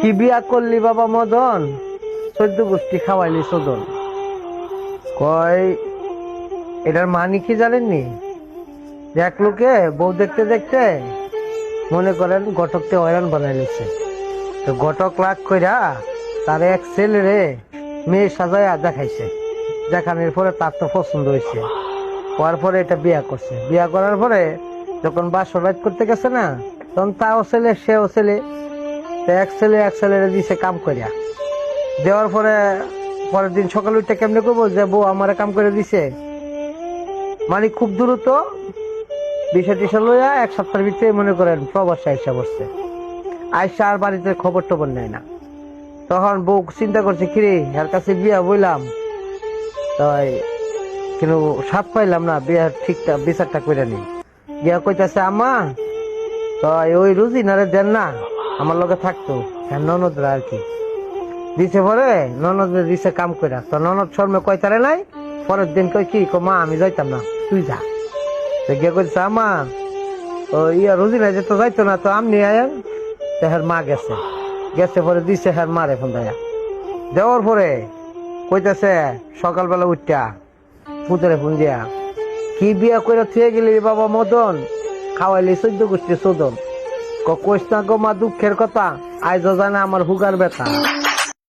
কি বিয়া করলি বাবা মদন, 14 গোষ্ঠী খাওয়াইলি সদন। কয় এটার মানে কি জানেননি? এক লোকে বউ দেখতে দেখতে মনে করেন ঘটককে হয়রান বানাই নিচ্ছে। তো ঘটক লাখ কইরা তার এক ছেলেরে মেয়ে সাজায় দেখাইছে। দেখানোর পরে তার তো পছন্দ হয়েছে, হওয়ার পরে এটা বিয়া করছে। বিয়া করার পরে যখন বাসর রাত করতে গেছে না, তখন তাও ছেলে সেও ছেলে, এক ছেলেরে দিছে কাম করিয়া। দেওয়ার পরে পরের দিন সকালে উঠে কেমনে করবো যে বউ আমারে কাম করে দিছে, মানে খুব দ্রুত বিষয় টিসা লইয়া 1 সপ্তাহের ভিতরে মনে করেন প্রবাসে আইসা বসছে। আইসা আর বাড়িতে খবর টবর নেয় না। তখন বউ চিন্তা করছে কিরে এর কাছে বিয়া বইলাম, তাই কিন্তু সাথ পাইলাম না, বিয়ার ঠিকটা বিচারটা করে নি। বিয়া কইতাছে আমা তো ওই রুজিনারে দেন না, আমার লগে থাকতো হ্যাঁ ননদরা আর কি দিছে। পরে ননদ দিছে কাম কইরা, তো ননদ শর্মে কইতারে নাই। পরের দিন কই কি মা আমি যাইতাম না, তুই যা। গিয়ে কইছে আমা ও ইয়া রুজিনা যে তো যাইতো না, তো আমনি আয়েন। হের মা গেছে গেছে পরে দিছে হের মারে ফোন দেয়া। দেওয়ার পরে কইতাছে সকালবেলা উঠটা পুতরে ফোন দিয়া, কি বিয়া করে থুয়ে গেলি বাবা মদন, খাওয়াইলি 14 গোষ্ঠী সদন। কইস না গো মা দুঃখের কথা, আইজ জানে আমার হুগার ব্যথা।